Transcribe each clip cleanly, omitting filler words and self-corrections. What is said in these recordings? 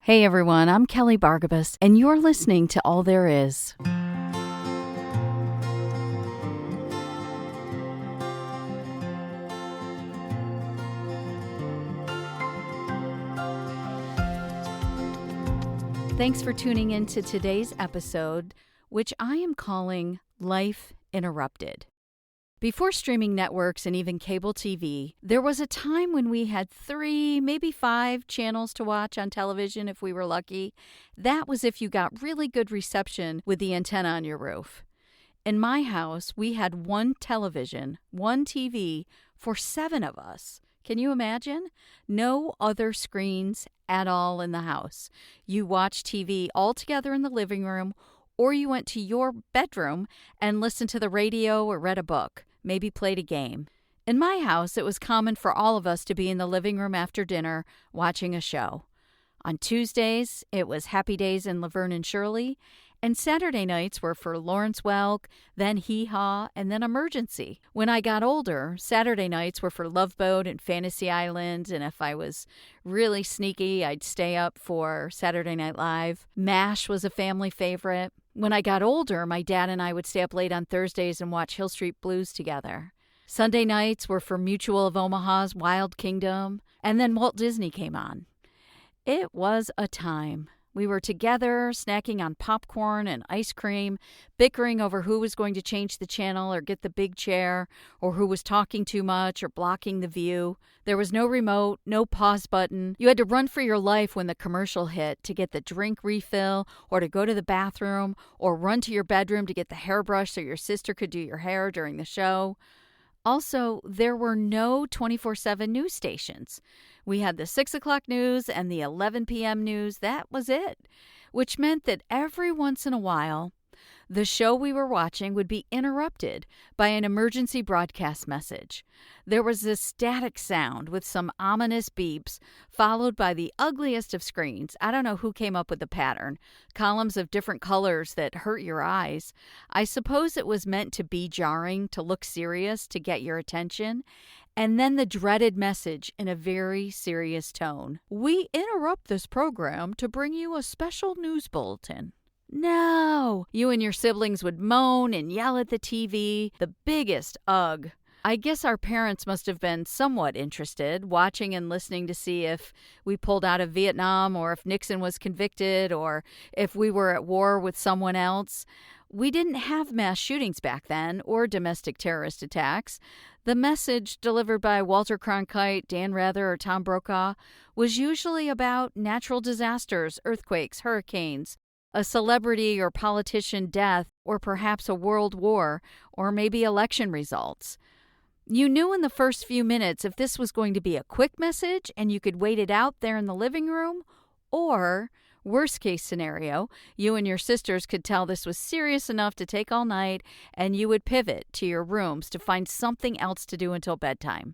Hey everyone, I'm Kelly Bargabas, and you're listening to All There Is. Thanks for tuning in to today's episode, which I am calling Life Interrupted. Before streaming networks and even cable TV, there was a time when we had 3, maybe 5 channels to watch on television if we were lucky. That was if you got really good reception with the antenna on your roof. In my house, we had one television, one TV for 7 of us. Can you imagine? No other screens at all in the house. You watched TV all together in the living room, or you went to your bedroom and listened to the radio or read a book. Maybe played a game. In my house, it was common for all of us to be in the living room after dinner watching a show. On Tuesdays, it was Happy Days and Laverne and Shirley, and Saturday nights were for Lawrence Welk, then Hee Haw, and then Emergency. When I got older, Saturday nights were for Love Boat and Fantasy Island, and if I was really sneaky, I'd stay up for Saturday Night Live. MASH was a family favorite. When I got older, my dad and I would stay up late on Thursdays and watch Hill Street Blues together. Sunday nights were for Mutual of Omaha's Wild Kingdom, and then Walt Disney came on. It was a time. We were together, snacking on popcorn and ice cream, bickering over who was going to change the channel or get the big chair, or who was talking too much or blocking the view. There was no remote, no pause button. You had to run for your life when the commercial hit to get the drink refill, or to go to the bathroom, or run to your bedroom to get the hairbrush so your sister could do your hair during the show. Also, there were no 24/7 news stations. We had the 6 o'clock news and the 11 p.m. news. That was it, which meant that every once in a while, the show we were watching would be interrupted by an emergency broadcast message. There was this static sound with some ominous beeps, followed by the ugliest of screens. I don't know who came up with the pattern. Columns of different colors that hurt your eyes. I suppose it was meant to be jarring, to look serious, to get your attention. And then the dreaded message in a very serious tone. We interrupt this program to bring you a special news bulletin. No! You and your siblings would moan and yell at the TV. The biggest ugh. I guess our parents must have been somewhat interested, watching and listening to see if we pulled out of Vietnam, or if Nixon was convicted, or if we were at war with someone else. We didn't have mass shootings back then, or domestic terrorist attacks. The message delivered by Walter Cronkite, Dan Rather, or Tom Brokaw was usually about natural disasters, earthquakes, hurricanes, a celebrity or politician death, or perhaps a world war, or maybe election results. You knew in the first few minutes if this was going to be a quick message and you could wait it out there in the living room, or, worst case scenario, you and your sisters could tell this was serious enough to take all night, and you would pivot to your rooms to find something else to do until bedtime.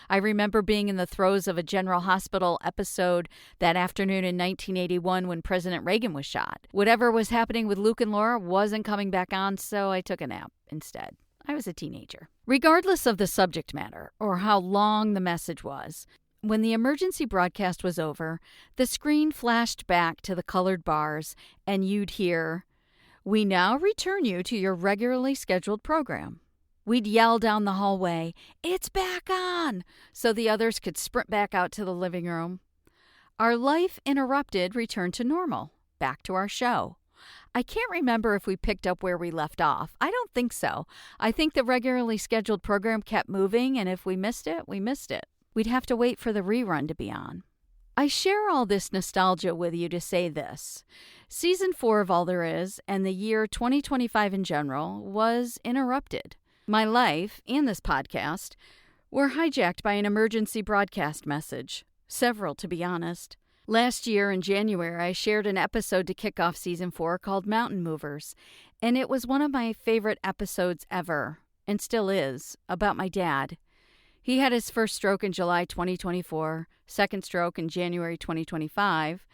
I remember being in the throes of a General Hospital episode that afternoon in 1981 when President Reagan was shot. Whatever was happening with Luke and Laura wasn't coming back on, so I took a nap instead. I was a teenager. Regardless of the subject matter or how long the message was, when the emergency broadcast was over, the screen flashed back to the colored bars, and you'd hear, "We now return you to your regularly scheduled program." We'd yell down the hallway, "It's back on!" so the others could sprint back out to the living room. Our life interrupted returned to normal, back to our show. I can't remember if we picked up where we left off. I don't think so. I think the regularly scheduled program kept moving, and if we missed it, we missed it. We'd have to wait for the rerun to be on. I share all this nostalgia with you to say this. Season 4 of All There Is, and the year 2025 in general, was interrupted. My life, and this podcast, were hijacked by an emergency broadcast message. Several, to be honest. Last year in January, I shared an episode to kick off Season 4 called Mountain Movers, and it was one of my favorite episodes ever, and still is, about my dad. He had his first stroke in July 2024, second stroke in January 2025.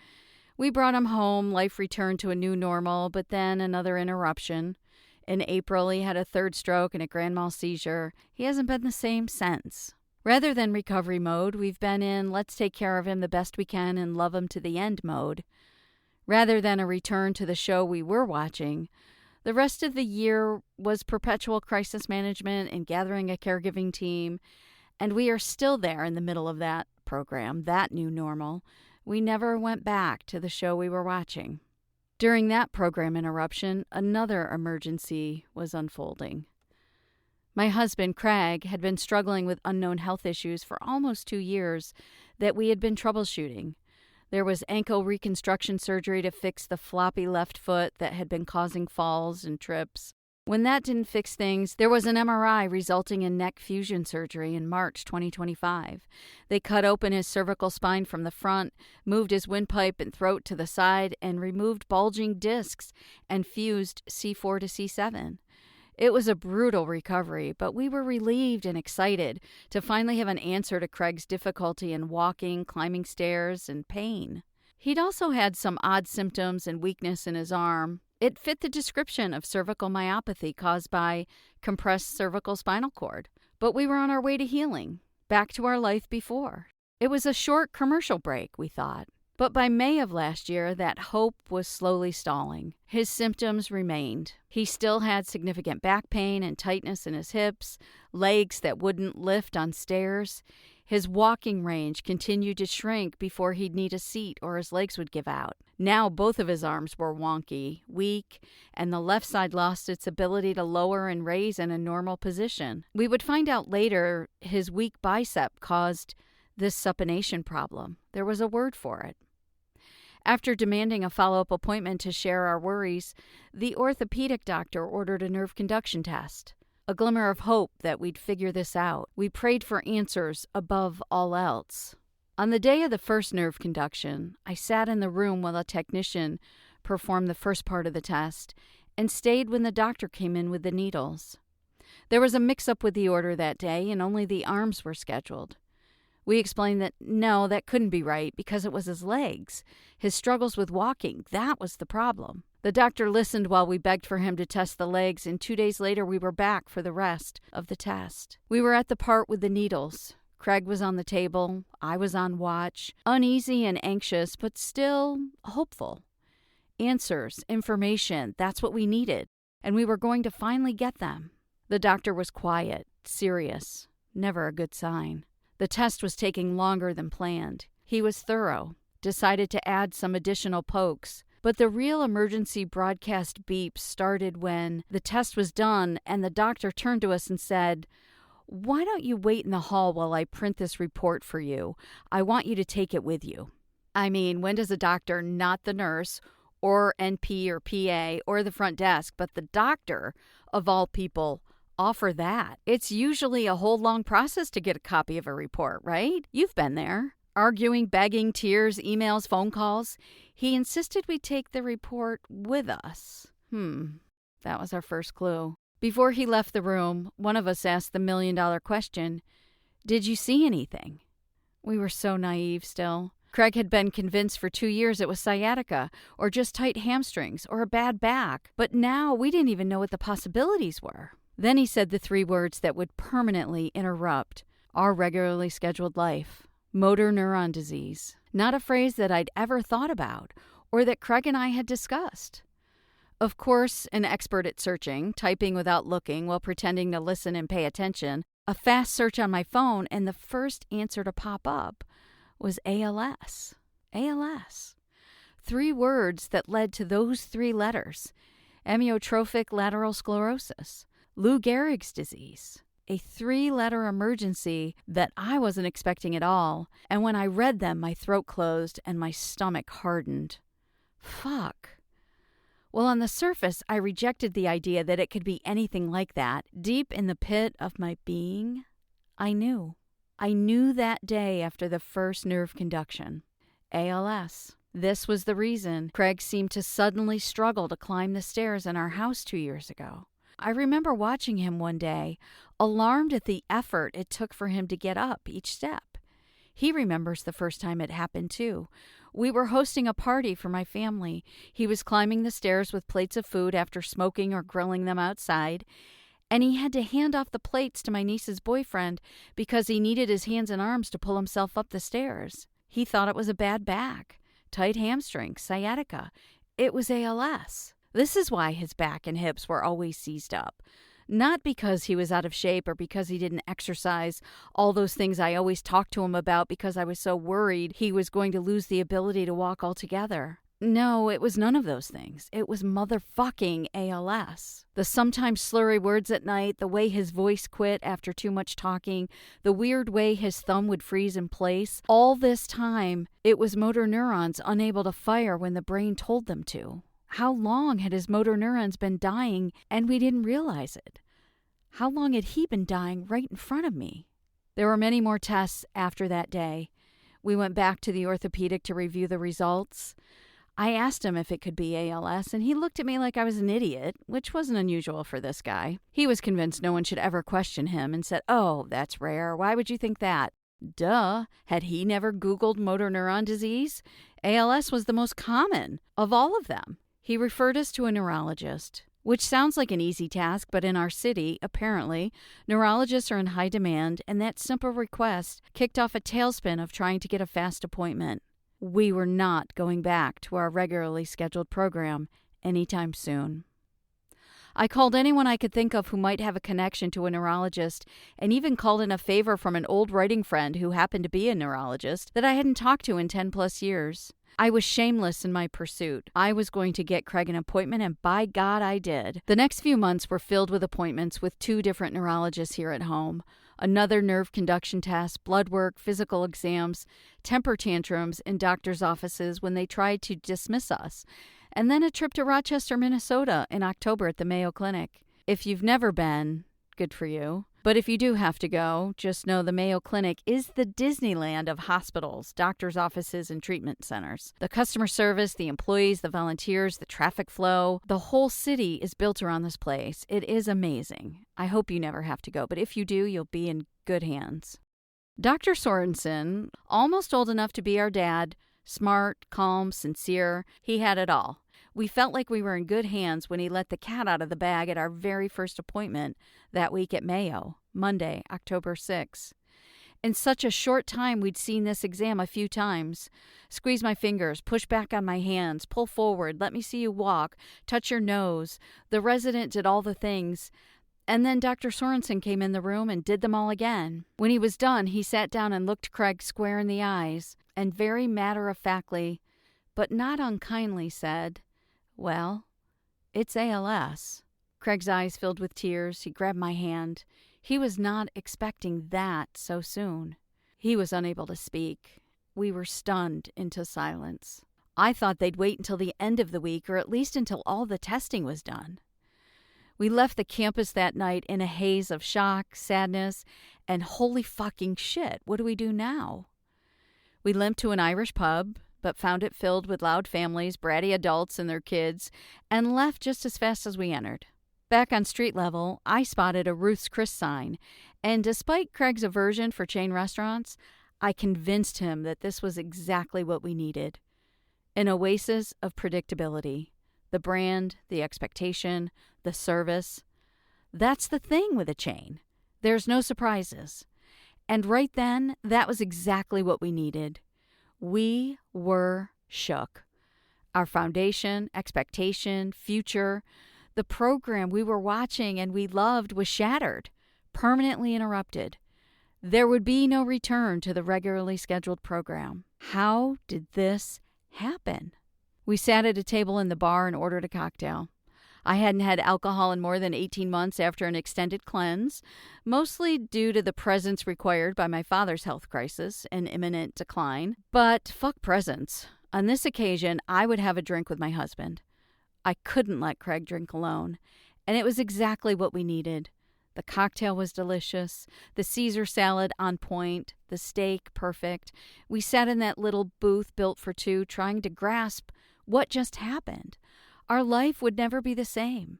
We brought him home, life returned to a new normal, but then another interruption. In April, he had a third stroke and a grand mal seizure. He hasn't been the same since. Rather than recovery mode, we've been in let's take care of him the best we can and love him to the end mode. Rather than a return to the show we were watching, the rest of the year was perpetual crisis management and gathering a caregiving team, and we are still there in the middle of that program, that new normal. We never went back to the show we were watching. During that program interruption, another emergency was unfolding. My husband, Craig, had been struggling with unknown health issues for almost 2 years that we had been troubleshooting. There was ankle reconstruction surgery to fix the floppy left foot that had been causing falls and trips. When that didn't fix things, there was an MRI resulting in neck fusion surgery in March 2025. They cut open his cervical spine from the front, moved his windpipe and throat to the side, and removed bulging discs and fused C4 to C7. It was a brutal recovery, but we were relieved and excited to finally have an answer to Craig's difficulty in walking, climbing stairs, and pain. He'd also had some odd symptoms and weakness in his arm. It fit the description of cervical myopathy caused by compressed cervical spinal cord. But we were on our way to healing, back to our life before. It was a short commercial break, we thought. But by May of last year, that hope was slowly stalling. His symptoms remained. He still had significant back pain and tightness in his hips, legs that wouldn't lift on stairs. His walking range continued to shrink before he'd need a seat or his legs would give out. Now both of his arms were wonky, weak, and the left side lost its ability to lower and raise in a normal position. We would find out later his weak bicep caused this supination problem. There was a word for it. After demanding a follow-up appointment to share our worries, the orthopedic doctor ordered a nerve conduction test. A glimmer of hope that we'd figure this out. We prayed for answers above all else. On the day of the first nerve conduction, I sat in the room while a technician performed the first part of the test and stayed when the doctor came in with the needles. There was a mix-up with the order that day and only the arms were scheduled. We explained that no, that couldn't be right because it was his legs. His struggles with walking, that was the problem. The doctor listened while we begged for him to test the legs, and 2 days later we were back for the rest of the test. We were at the part with the needles. Craig was on the table. I was on watch, uneasy and anxious, but still hopeful. Answers, information, that's what we needed, and we were going to finally get them. The doctor was quiet, serious, never a good sign. The test was taking longer than planned. He was thorough, decided to add some additional pokes, but the real emergency broadcast beep started when the test was done and the doctor turned to us and said, "Why don't you wait in the hall while I print this report for you? I want you to take it with you." I mean, when does a doctor, not the nurse or NP or PA or the front desk, but the doctor, of all people, offer that? It's usually a whole long process to get a copy of a report, right? You've been there. Arguing, begging, tears, emails, phone calls. He insisted we take the report with us. That was our first clue. Before he left the room, one of us asked the million-dollar question, "Did you see anything?" We were so naive still. Craig had been convinced for 2 years it was sciatica, or just tight hamstrings, or a bad back. But now we didn't even know what the possibilities were. Then he said the 3 words that would permanently interrupt our regularly scheduled life. Motor neuron disease. Not a phrase that I'd ever thought about, or that Craig and I had discussed. Of course, an expert at searching, typing without looking while pretending to listen and pay attention, a fast search on my phone, and the first answer to pop up was ALS. ALS. 3 words that led to those 3 letters. Amyotrophic lateral sclerosis. Lou Gehrig's disease. A 3-letter emergency that I wasn't expecting at all, and when I read them, my throat closed and my stomach hardened. Fuck. Well, on the surface, I rejected the idea that it could be anything like that. Deep in the pit of my being, I knew. I knew that day after the first nerve conduction. ALS. This was the reason Craig seemed to suddenly struggle to climb the stairs in our house 2 years ago. I remember watching him one day, alarmed at the effort it took for him to get up each step. He remembers the first time it happened, too. We were hosting a party for my family. He was climbing the stairs with plates of food after smoking or grilling them outside, And he had to hand off the plates to my niece's boyfriend because he needed his hands and arms to pull himself up the stairs. He thought it was a bad back, tight hamstring, sciatica. It was ALS. This is why his back and hips were always seized up. Not because he was out of shape or because he didn't exercise, all those things I always talked to him about because I was so worried he was going to lose the ability to walk altogether. No, it was none of those things. It was motherfucking ALS. The sometimes slurry words at night, the way his voice quit after too much talking, the weird way his thumb would freeze in place. All this time, it was motor neurons unable to fire when the brain told them to. How long had his motor neurons been dying and we didn't realize it? How long had he been dying right in front of me? There were many more tests after that day. We went back to the orthopedic to review the results. I asked him if it could be ALS, and he looked at me like I was an idiot, which wasn't unusual for this guy. He was convinced no one should ever question him and said, "Oh, that's rare. Why would you think that?" Duh. Had he never Googled motor neuron disease? ALS was the most common of all of them. He referred us to a neurologist, which sounds like an easy task, but in our city, apparently, neurologists are in high demand, and that simple request kicked off a tailspin of trying to get a fast appointment. We were not going back to our regularly scheduled program anytime soon. I called anyone I could think of who might have a connection to a neurologist, and even called in a favor from an old writing friend who happened to be a neurologist that I hadn't talked to in 10+ years. I was shameless in my pursuit. I was going to get Craig an appointment, and by God, I did. The next few months were filled with appointments with 2 different neurologists here at home. Another nerve conduction test, blood work, physical exams, temper tantrums in doctors' offices when they tried to dismiss us, and then a trip to Rochester, Minnesota in October at the Mayo Clinic. If you've never been, good for you. But if you do have to go, just know the Mayo Clinic is the Disneyland of hospitals, doctors' offices, and treatment centers. The customer service, the employees, the volunteers, the traffic flow, the whole city is built around this place. It is amazing. I hope you never have to go, but if you do, you'll be in good hands. Dr. Sorensen, almost old enough to be our dad, smart, calm, sincere, he had it all. We felt like we were in good hands when he let the cat out of the bag at our very first appointment that week at Mayo, Monday, October 6th. In such a short time, we'd seen this exam a few times. Squeeze my fingers, push back on my hands, pull forward, let me see you walk, touch your nose. The resident did all the things. And then Dr. Sorensen came in the room and did them all again. When he was done, he sat down and looked Craig square in the eyes and very matter-of-factly, but not unkindly, said, "Well, it's ALS." Craig's eyes filled with tears. He grabbed my hand. He was not expecting that so soon. He was unable to speak. We were stunned into silence. I thought they'd wait until the end of the week, or at least until all the testing was done. We left the campus that night in a haze of shock, sadness, and holy fucking shit, what do we do now? We limped to an Irish pub, but found it filled with loud families, bratty adults and their kids, and left just as fast as we entered. Back on street level, I spotted a Ruth's Chris sign, and despite Craig's aversion for chain restaurants, I convinced him that this was exactly what we needed. An oasis of predictability. The brand, the expectation, the service. That's the thing with a chain. There's no surprises. And right then, that was exactly what we needed. We were shook. Our foundation, expectation, future, the program we were watching and we loved was shattered, permanently interrupted. There would be no return to the regularly scheduled program. How did this happen? We sat at a table in the bar and ordered a cocktail. I hadn't had alcohol in more than 18 months after an extended cleanse, mostly due to the presence required by my father's health crisis and imminent decline. But fuck presents. On this occasion, I would have a drink with my husband. I couldn't let Craig drink alone, and it was exactly what we needed. The cocktail was delicious, the Caesar salad on point, the steak perfect. We sat in that little booth built for 2, trying to grasp what just happened. Our life would never be the same.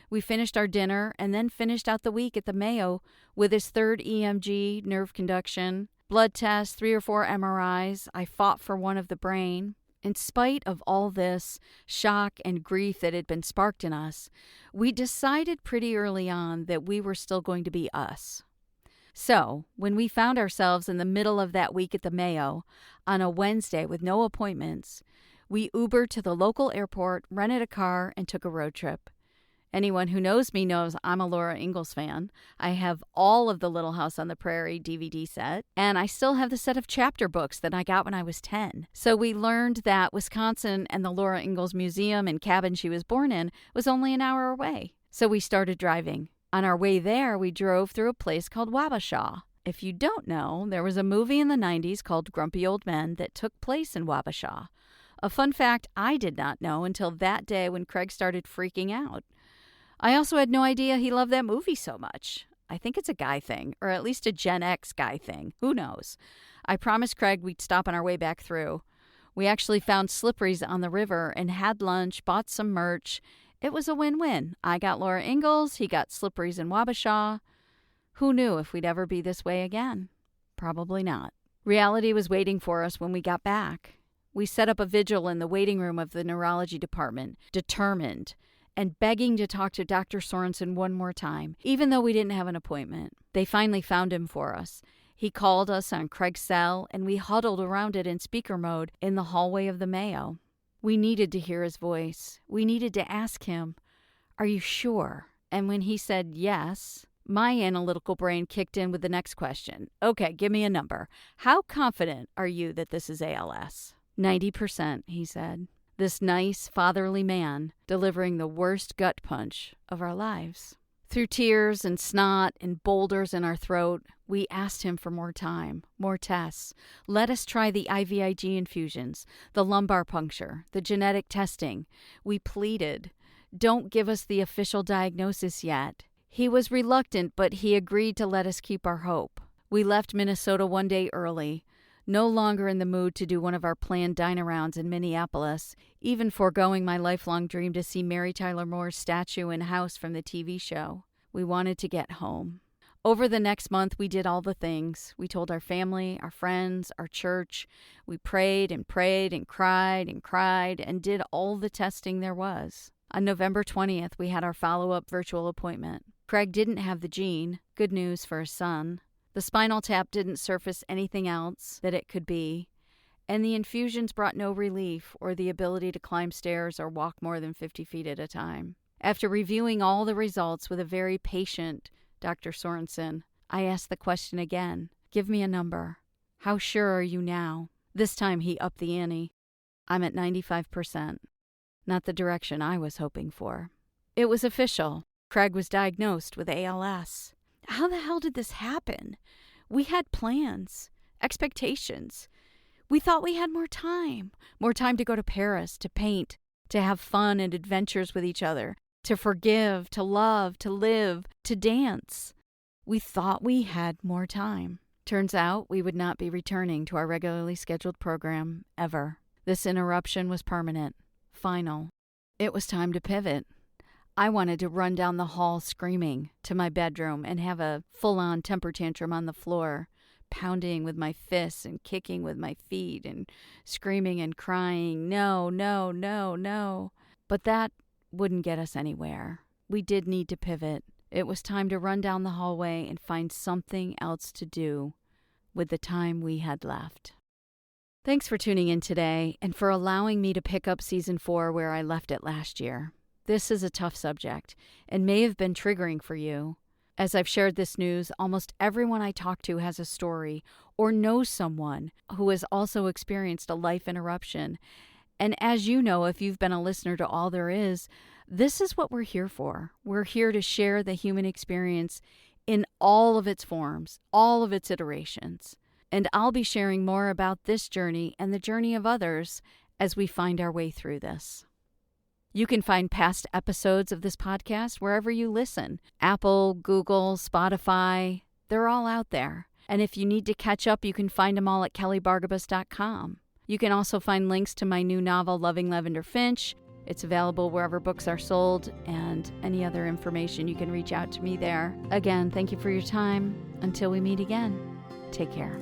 We finished our dinner and then finished out the week at the Mayo with his 3rd EMG, nerve conduction, blood tests, 3 or 4 MRIs. I fought for one of the brain. In spite of all this shock and grief that had been sparked in us, we decided pretty early on that we were still going to be us. So, when we found ourselves in the middle of that week at the Mayo on a Wednesday with no appointments, we Ubered to the local airport, rented a car, and took a road trip. Anyone who knows me knows I'm a Laura Ingalls fan. I have all of the Little House on the Prairie DVD set, and I still have the set of chapter books that I got when I was 10. So we learned that Wisconsin and the Laura Ingalls Museum and cabin she was born in was only an hour away. So we started driving. On our way there, we drove through a place called Wabasha. If you don't know, there was a movie in the 90s called Grumpy Old Men that took place in Wabasha. A fun fact I did not know until that day when Craig started freaking out. I also had no idea he loved that movie so much. I think it's a guy thing, or at least a Gen X guy thing. Who knows? I promised Craig we'd stop on our way back through. We actually found Slippery's on the river and had lunch, bought some merch. It was a win-win. I got Laura Ingalls, he got Slippery's in Wabasha. Who knew if we'd ever be this way again? Probably not. Reality was waiting for us when we got back. We set up a vigil in the waiting room of the neurology department, determined, and begging to talk to Dr. Sorensen one more time, even though we didn't have an appointment. They finally found him for us. He called us on Craig's cell, and we huddled around it in speaker mode in the hallway of the Mayo. We needed to hear his voice. We needed to ask him, "Are you sure?" And when he said yes, my analytical brain kicked in with the next question. "Okay, give me a number. How confident are you that this is ALS?" 90%, he said. This nice, fatherly man delivering the worst gut punch of our lives. Through tears and snot and boulders in our throat, we asked him for more time, more tests. Let us try the IVIG infusions, the lumbar puncture, the genetic testing. We pleaded, don't give us the official diagnosis yet. He was reluctant, but he agreed to let us keep our hope. We left Minnesota one day early, no longer in the mood to do one of our planned dine-arounds in Minneapolis, even foregoing my lifelong dream to see Mary Tyler Moore's statue and house from the TV show. We wanted to get home. Over the next month, we did all the things. We told our family, our friends, our church. We prayed and prayed and cried and did all the testing there was. On November 20th, we had our follow-up virtual appointment. Craig didn't have the gene. Good news for his son. The spinal tap didn't surface anything else that it could be, and the infusions brought no relief or the ability to climb stairs or walk more than 50 feet at a time. After reviewing all the results with a very patient Dr. Sorensen, I asked the question again. Give me a number. How sure are you now? This time he upped the ante. I'm at 95%. Not the direction I was hoping for. It was official. Craig was diagnosed with ALS. How the hell did this happen? We had plans, expectations. We thought we had more time to go to Paris, to paint, to have fun and adventures with each other, to forgive, to love, to live, to dance. We thought we had more time. Turns out we would not be returning to our regularly scheduled program ever. This interruption was permanent, final. It was time to pivot. I wanted to run down the hall screaming to my bedroom and have a full-on temper tantrum on the floor, pounding with my fists and kicking with my feet and screaming and crying, no, no, no, no. But that wouldn't get us anywhere. We did need to pivot. It was time to run down the hallway and find something else to do with the time we had left. Thanks for tuning in today and for allowing me to pick up Season 4 where I left it last year. This is a tough subject and may have been triggering for you. As I've shared this news, almost everyone I talk to has a story or knows someone who has also experienced a life interruption. And as you know, if you've been a listener to All There Is, this is what we're here for. We're here to share the human experience in all of its forms, all of its iterations. And I'll be sharing more about this journey and the journey of others as we find our way through this. You can find past episodes of this podcast wherever you listen. Apple, Google, Spotify, they're all out there. And if you need to catch up, you can find them all at kellybargabas.com. You can also find links to my new novel, Loving Lavender Finch. It's available wherever books are sold, and any other information, you can reach out to me there. Again, thank you for your time. Until we meet again, take care.